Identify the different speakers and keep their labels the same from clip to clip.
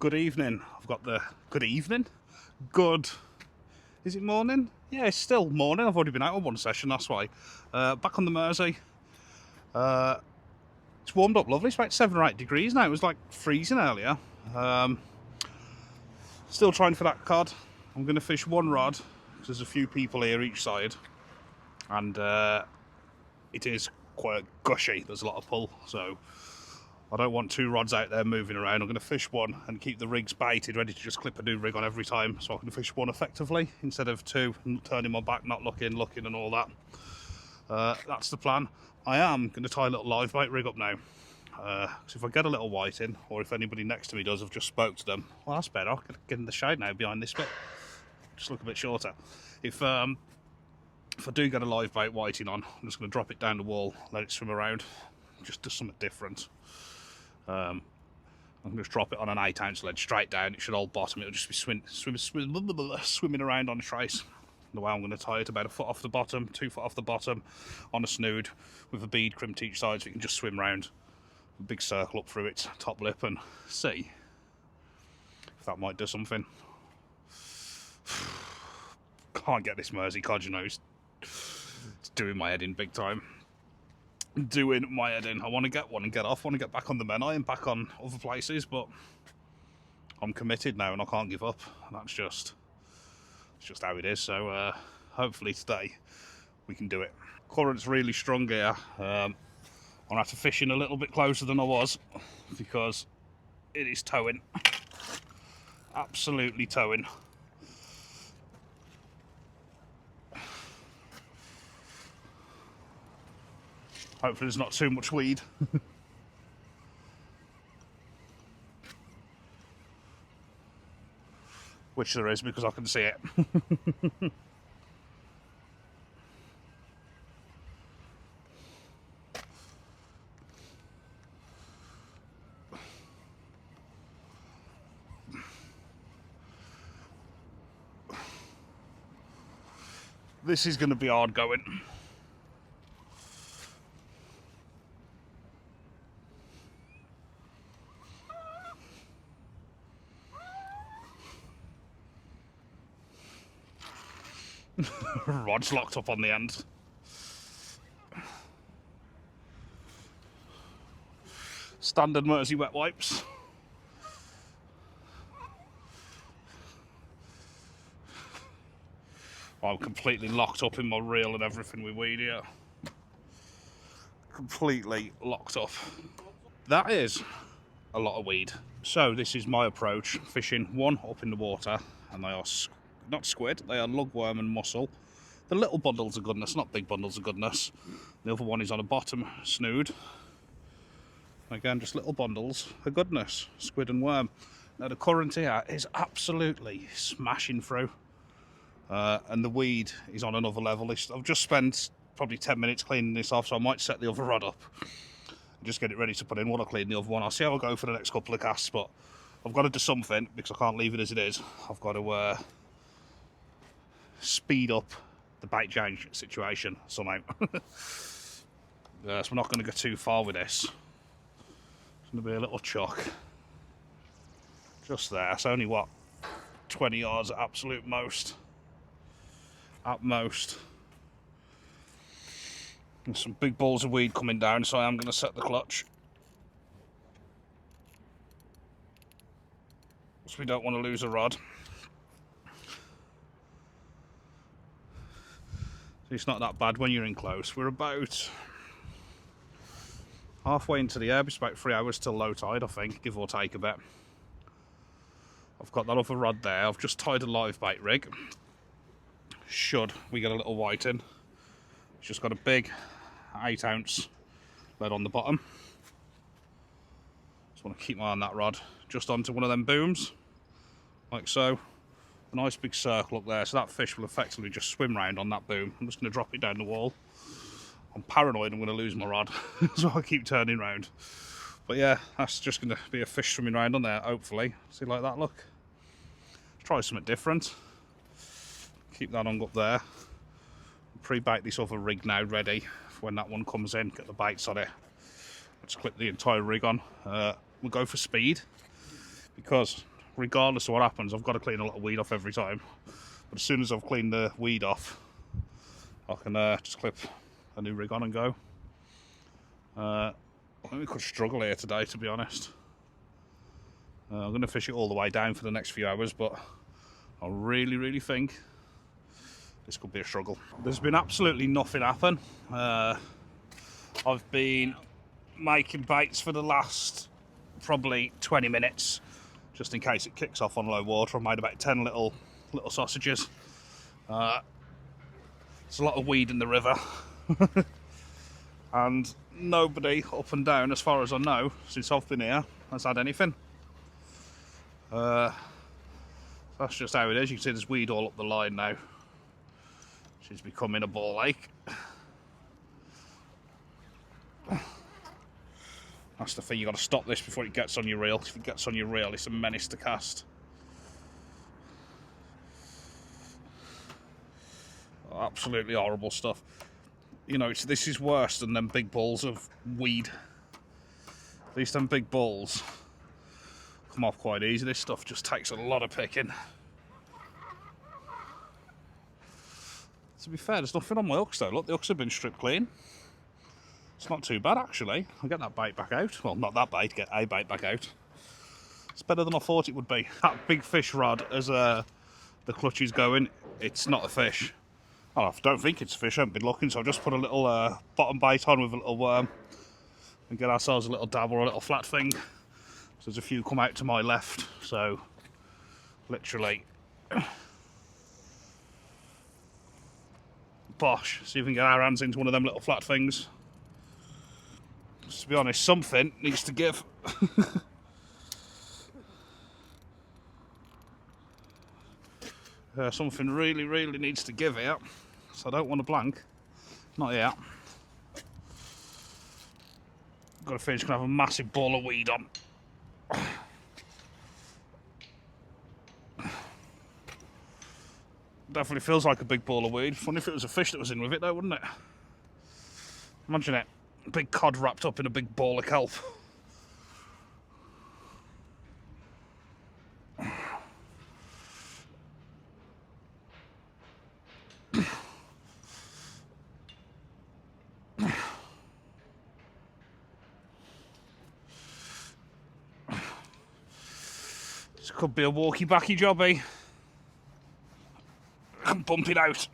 Speaker 1: Good evening. I've got the good evening. Good. Is it morning? Yeah, it's still morning. I've already been out on one session, that's why. Back on the Mersey. It's warmed up lovely. It's about 7 or 8 degrees now. It was like freezing earlier. Still trying for that cod. I'm going to fish one rod because there's a few people here each side, and it is quite gushy. There's a lot of pull, so I don't want 2 rods out there moving around. I'm going to fish one and keep the rigs baited, ready to just clip a new rig on every time, so I can fish one effectively instead of 2 and turning my back, not looking and all that. That's the plan. I am going to tie a little live bait rig up now. So if I get a little white in, or if anybody next to me does, I've just spoke to them. Well, that's better. I can get in the shade now behind this bit. Just look a bit shorter. If I do get a live bait whiting on, I'm just going to drop it down the wall, let it swim around. Just do something different. I'm going to just drop it on an 8-ounce lead straight down. It should hold bottom. It'll just be swimming around on a trace. The way I'm going to tie it, about 1 foot off the bottom, 2 foot off the bottom, on a snood with a bead crimped each side, so it can just swim round. A big circle up through its top lip and see if that might do something. Can't get this Mersey cod, you know. It's doing my head in big time. Doing my head in. I want to get one and get off. I want to get back on the Menai and back on other places, but I'm committed now and I can't give up. That's just, it's just how it is. So hopefully today we can do it. Current's really strong here. I'll have to fish in a little bit closer than I was because it is towing. Absolutely towing. Hopefully there's not too much weed. Which there is because I can see it. This is going to be hard going. Rod's locked up on the end. Standard Mersey wet wipes. I'm completely locked up in my reel and everything with weed here. Completely locked up. That is a lot of weed. So this is my approach, fishing one up in the water, and they are not squid, they are lugworm and mussel. The little bundles of goodness, not big bundles of goodness. The other one is on a bottom snood. Again, just little bundles of goodness, squid and worm. Now the current here is absolutely smashing through. And the weed is on another level. I've just spent probably 10 minutes cleaning this off, so I might set the other rod up and just get it ready to put in while I clean the other one. I'll see how I go for the next couple of casts, but I've got to do something because I can't leave it as it is. I've got to speed up the bait change situation somehow. So we're not going to go too far with this. It's going to be a little chuck. Just there. It's only, what, 20 yards at absolute most. At most. There's some big balls of weed coming down, so I am going to set the clutch. So we don't want to lose a rod. It's not that bad when you're in close. We're about halfway into the ebb. It's about 3 hours till low tide, I think, give or take a bit. I've got that other rod there. I've just tied a live bait rig. Should we get a little white in. It's just got a big 8-ounce lead on the bottom. Just want to keep my eye on that rod. Just onto one of them booms, like so. A nice big circle up there, so that fish will effectively just swim round on that boom. I'm just going to drop it down the wall. I'm paranoid I'm going to lose my rod, so I keep turning round. But yeah, that's just going to be a fish swimming round on there, hopefully. See, like that, look. Let's try something different. Keep that hung up there. Pre-bait this other rig now, ready for when that one comes in. Get the baits on it. Let's clip the entire rig on. We'll go for speed because regardless of what happens, I've got to clean a lot of weed off every time. But as soon as I've cleaned the weed off, I can just clip a new rig on and go. I think we could struggle here today, to be honest. I'm going to fish it all the way down for the next few hours, but I really think this could be a struggle. There's been absolutely nothing happen. I've been making baits for the last probably 20 minutes, just in case it kicks off on low water. I've made about 10 little sausages. There's a lot of weed in the river. And nobody up and down, as far as I know, since I've been here, has had anything. That's just how it is. You can see there's weed all up the line now. She's becoming a ball lake. That's the thing, you got to stop this before it gets on your reel. If it gets on your reel, it's a menace to cast. Absolutely horrible stuff. You know, this is worse than them big balls of weed. At least them big balls come off quite easy. This stuff just takes a lot of picking. To be fair, there's nothing on my hooks though. Look, the hooks have been stripped clean. It's not too bad actually. I'll get that bait back out. Well, not that bait, get a bait back out. It's better than I thought it would be. That big fish rod, as the clutch is going, it's not a fish. Oh, I don't think it's a fish, I haven't been looking, so I've just put a little bottom bait on with a little worm and get ourselves a little dab or a little flat thing. So there's a few come out to my left, so literally bosh, see if we can get our hands into one of them little flat things. To be honest, something needs to give. Something really needs to give here, so I don't want to blank. Not yet. Got a fish gonna have a massive ball of weed on. Definitely feels like a big ball of weed. Funny if it was a fish that was in with it though, wouldn't it? Imagine it. A big cod wrapped up in a big ball of kelp. This could be a walkie-backy jobby. I can bump it out.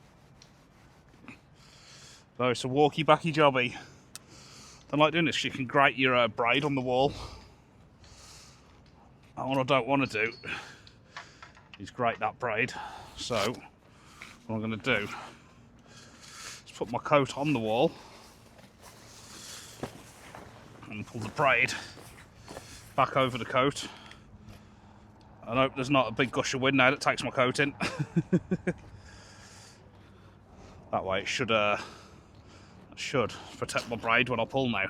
Speaker 1: So it's a walkie-backy jobby. Don't like doing this, you can grate your braid on the wall. And what I don't want to do is grate that braid. So what I'm going to do is put my coat on the wall and pull the braid back over the coat. I hope there's not a big gush of wind now that takes my coat in. That way it should protect my braid when I pull now.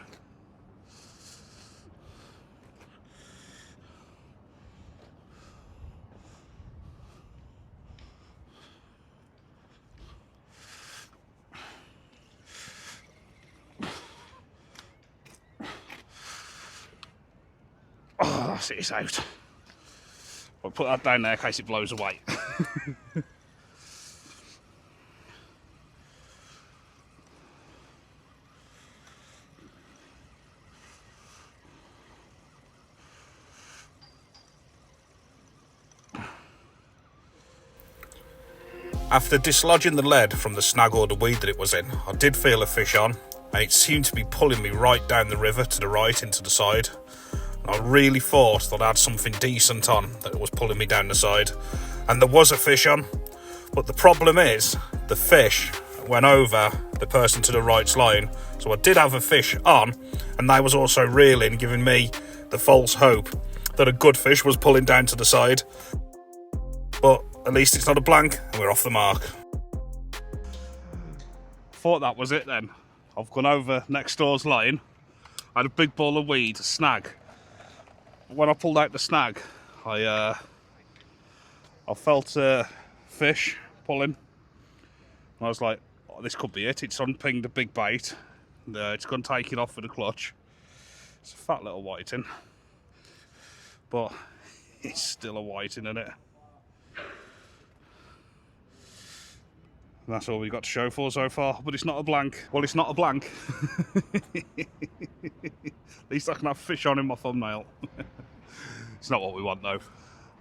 Speaker 1: Oh, that's it, it's out. I'll put that down there in case it blows away. After dislodging the lead from the snag or the weed that it was in, I did feel a fish on, and it seemed to be pulling me right down the river to the right into the side. I really thought that I had something decent on that was pulling me down the side, and there was a fish on, but the problem is the fish went over the person to the right's line, so I did have a fish on, and they was also reeling, giving me the false hope that a good fish was pulling down to the side. But at least it's not a blank and we're off the mark. Thought that was it then. I've gone over next door's line, I had a big ball of weed, a snag. When I pulled out the snag, I felt a fish pulling. I was like, oh, this could be it. It's unpinged a big bait. It's gone to take it off with a clutch. It's a fat little whiting. But It's still a whiting in it. And that's all we've got to show for so far, but it's not a blank. Well, it's not a blank. At least I can have fish on in my thumbnail. It's not what we want though.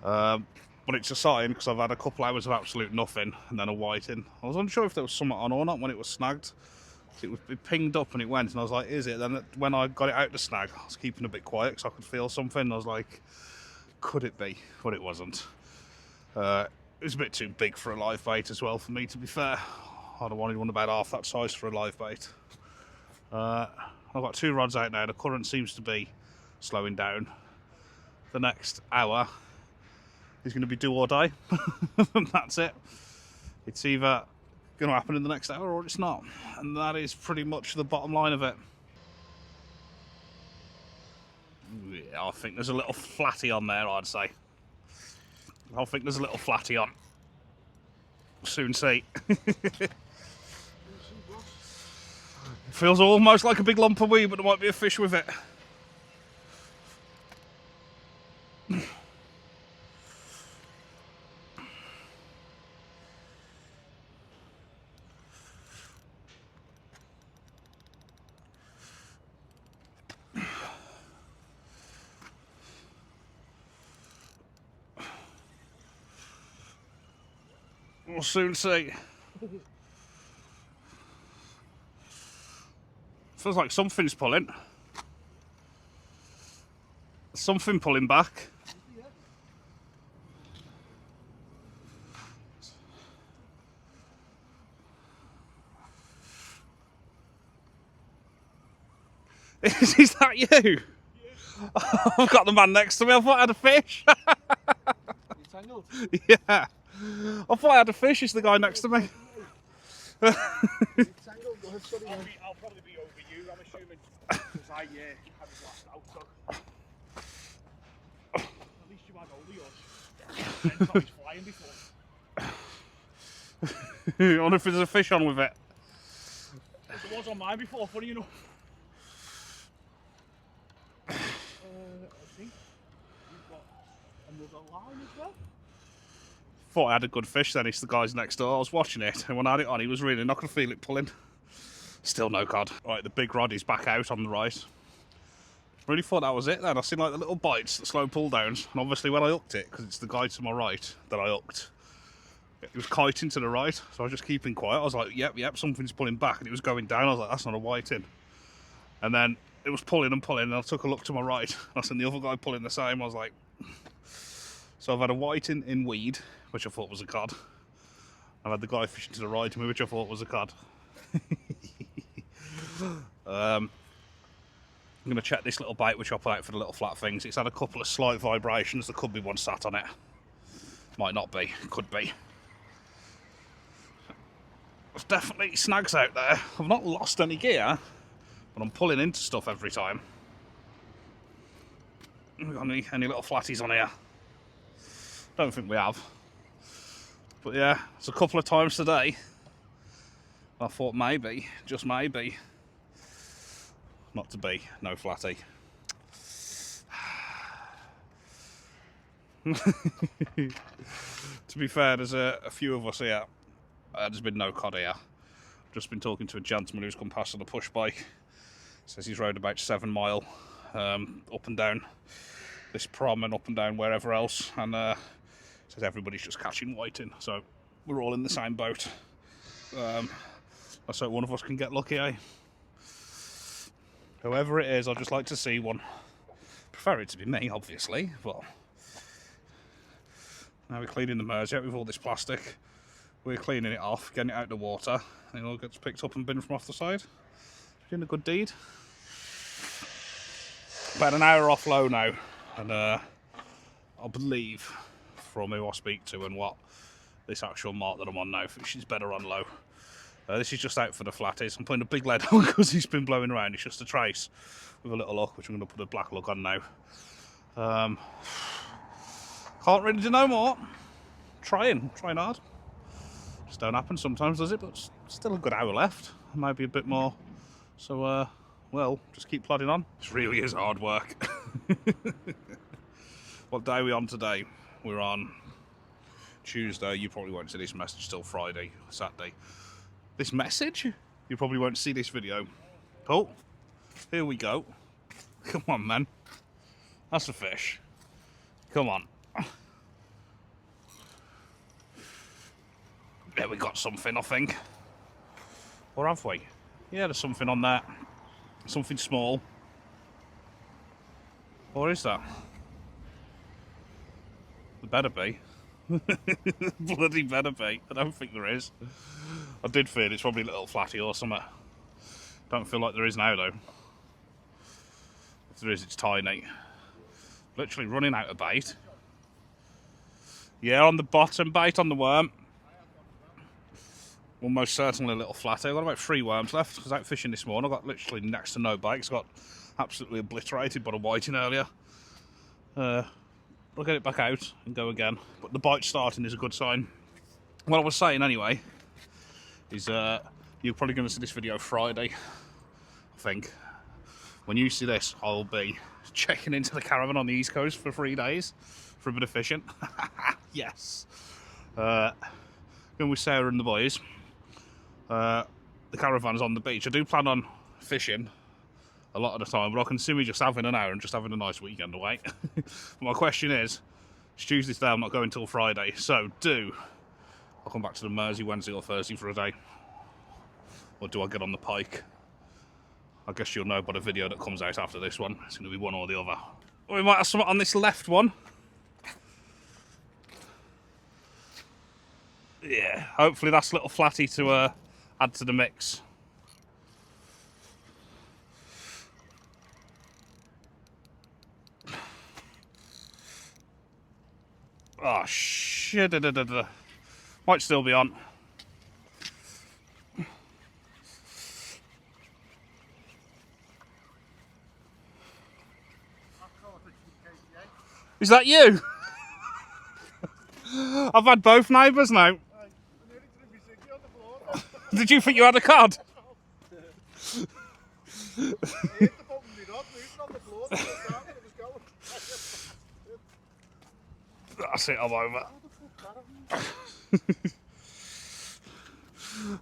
Speaker 1: But it's a sign, because I've had a couple hours of absolute nothing and then a whiting. I was unsure if there was something on or not when it was snagged. It pinged up and it went, and I was like, is it? Then when I got it out to snag, I was keeping a bit quiet because I could feel something. I was like, could it be? But it wasn't. It was a bit too big for a live bait as well, for me, to be fair. I'd have wanted one about half that size for a live bait. I've got 2 rods out now. The current seems to be slowing down. The next hour is going to be do or die. That's it. It's either going to happen in the next hour or it's not. And that is pretty much the bottom line of it. Yeah, I think there's a little flatty on there, I'd say. I think there's a little flatty on. Soon see. Feels almost like a big lump of weed, but there might be a fish with it. We'll soon see. Feels like something's pulling. Something pulling back. Is that you? Yeah. I've got the man next to me. I thought I had a fish.
Speaker 2: You tangled?
Speaker 1: Yeah. I thought I had a fish. It's the guy next to me.
Speaker 2: You tangled? I'll probably be over you, I'm assuming. Because I had it last out, so. At least you had all of yours. I was flying before.
Speaker 1: I wonder if there's a fish on with it.
Speaker 2: There was on mine before, funny enough. I think you've got another line as well.
Speaker 1: Thought I had a good fish then. It's the guys next door. I was watching it, and when I had it on, he was really not going to feel it pulling. Still no cod. Right, the big rod is back out on the right. Really thought that was it then. I seen like the little bites, the slow pull downs, and obviously when I hooked it, because it's the guy to my right that I hooked, it was kiting to the right, so I was just keeping quiet. I was like, yep, something's pulling back, and it was going down. I was like, that's not a whiting. And then it was pulling and pulling, and I took a look to my right, and I seen the other guy pulling the same. I was like, so I've had a whiting in weed, which I thought was a cod. I've had the guy fishing to the right of me, which I thought was a cod. I'm going to check this little bait which I put out for the little flat things. It's had a couple of slight vibrations. There could be one sat on it. Might not be. Could be. There's definitely snags out there. I've not lost any gear, but I'm pulling into stuff every time. Have we got any little flatties on here? Don't think we have. But yeah, it's a couple of times today. I thought maybe, just maybe, not to be, no flatty. To be fair, there's a few of us here. There's been no cod here. I've just been talking to a gentleman who's come past on a push bike. Says he's rode about 7 mile up and down this prom and up and down wherever else, and says everybody's just catching whiting, so we're all in the same boat. Let's hope one of us can get lucky, eh? Whoever it is, I'd just like to see one. Prefer it to be me, obviously, but now we're cleaning the Mersey out with all this plastic. We're cleaning it off, getting it out of the water, and it all gets picked up and binned from off the side. Doing a good deed. About an hour off low now, and I believe from who I speak to and what this actual mark that I'm on now, she's better on low. This is just out for the flatties. I'm putting a big lead on because he's been blowing around. It's just a trace with a little hook, which I'm going to put a black lug on now. Can't really do no more. Trying hard. Just don't happen sometimes, does it? But still a good hour left. Maybe a bit more. So, well, just keep plodding on. This really is hard work. What day are we on today? We're on Tuesday. You probably won't see this message till Friday, Saturday. This message? You probably won't see this video. Oh, here we go. Come on, man. That's a fish. Come on. Yeah, we got something, I think. Or have we? Yeah, there's something on there. Something small. Or is that? There better be. Bloody better be. I don't think there is. I did fear it's probably a little flatty or something. Don't feel like there is now, though. If there is, it's tiny. Literally running out of bait. Yeah, on the bottom bait on the worm. Almost certainly a little flatty. I've got about 3 worms left because I was out fishing this morning. I got literally next to no bites. Got absolutely obliterated by the whiting earlier. I'll get it back out and go again. But the bite starting is a good sign. What I was saying anyway is you're probably going to see this video Friday, I think. When you see this, I'll be checking into the caravan on the East Coast for 3 days for a bit of fishing. Yes. Going with Sarah and the boys. The caravan's on the beach. I do plan on fishing a lot of the time, but I can see me just having an hour and just having a nice weekend away. But my question is, it's Tuesday today, I'm not going till Friday, so I'll come back to the Mersey Wednesday or Thursday for a day? Or do I get on the pike? I guess you'll know by the video that comes out after this one. It's going to be one or the other. We might have something on this left one. Yeah, hopefully that's a little flatty to add to the mix. Oh, shit. Might still be on. Is that you? I've had both neighbours now. Did you think you had a cod? That's it, I'm over.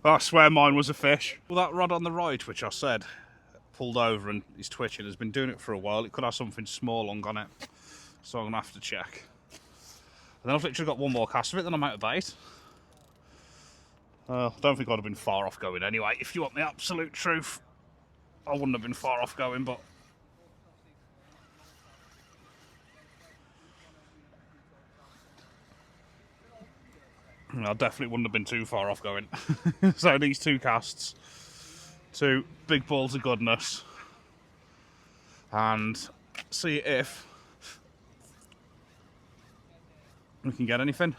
Speaker 1: I swear mine was a fish. Well, that rod on the right, which I said pulled over and is twitching, has been doing it for a while. It could have something small hung on it, so I'm gonna have to check. And then I've literally got one more cast of it, then I'm out of bait. I don't think I'd have been far off going anyway. If you want the absolute truth, I wouldn't have been far off going, but I definitely wouldn't have been too far off going. So these 2 casts, 2 big balls of goodness, and see if we can get anything.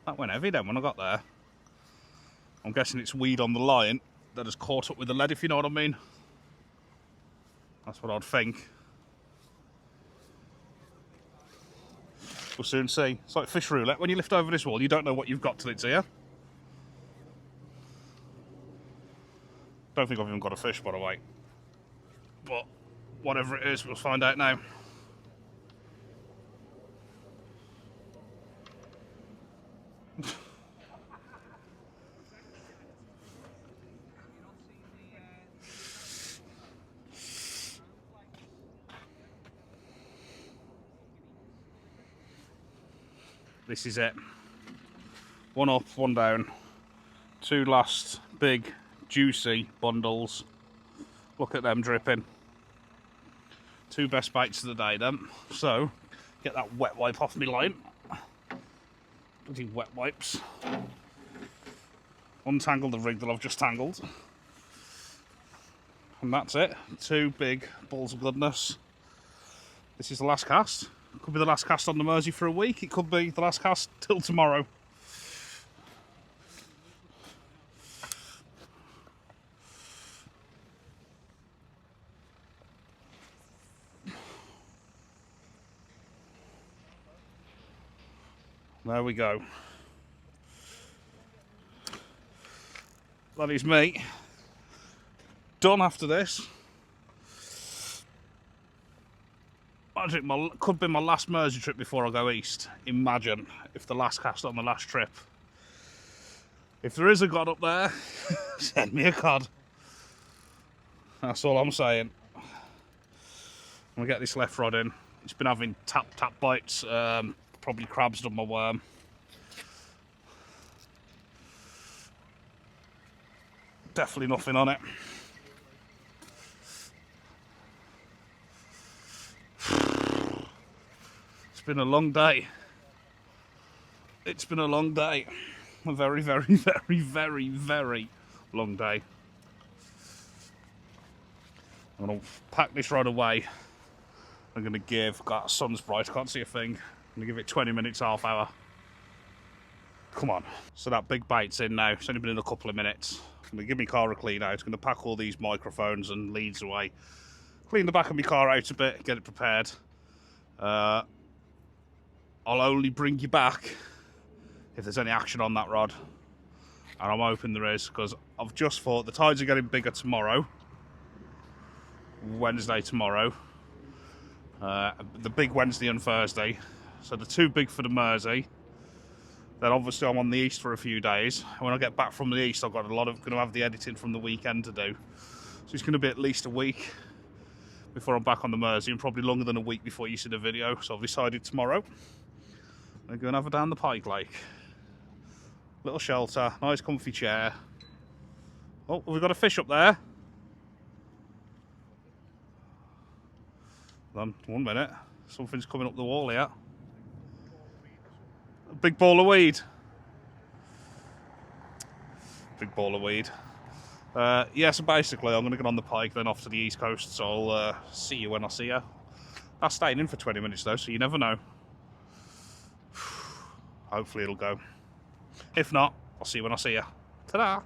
Speaker 1: That went heavy then when I got there. I'm guessing it's weed on the line that has caught up with the lead, if you know what I mean. That's what I'd think. We'll soon see. It's like fish roulette. When you lift over this wall, you don't know what you've got till it's here. Don't think I've even got a fish, by the way. But whatever it is, we'll find out now. This is it. 1 up, 1 down. 2 last big, juicy bundles. Look at them dripping. 2 best bites of the day then. So, get that wet wipe off me line. Bloody wet wipes. Untangle the rig that I've just tangled. And that's it. 2 big balls of goodness. This is the last cast. It could be the last cast on the Mersey for a week. It could be the last cast till tomorrow. There we go. That is me. Done after this. Could be my last Mersey trip before I go east. Imagine if the last cast on the last trip. If there is a God up there, send me a cod. That's all I'm saying. I'm gonna get this left rod in. It's been having tap bites. Probably crabs done my worm. Definitely nothing on it. It's been a long day. It's been a long day. A very, very, very, very, very long day. I'm going to pack this rod away. I'm going to got sun's bright, can't see a thing. I'm going to give it 20 minutes, half hour. Come on. So that big bait's in now. It's only been in a couple of minutes. I'm going to give my car a clean out. It's going to pack all these microphones and leads away. Clean the back of my car out a bit, get it prepared. I'll only bring you back if there's any action on that rod. And I'm hoping there is, because I've just thought the tides are getting bigger tomorrow. Wednesday tomorrow. The big Wednesday and Thursday. So the two big for the Mersey. Then obviously I'm on the east for a few days. When I get back from the east, I've got going to have the editing from the weekend to do. So it's going to be at least a week before I'm back on the Mersey, and probably longer than a week before you see the video. So I've decided tomorrow I'm going to have her down the Pike Lake. Little shelter, nice comfy chair. Oh, have we got a fish up there? Hold on, 1 minute. Something's coming up the wall here. A big ball of weed. Big ball of weed. Yeah, so basically I'm going to get on the Pike, then off to the east coast. So I'll see you when I see you. That's staying in for 20 minutes though, so you never know. Hopefully it'll go. If not, I'll see you when I see you. Ta-da!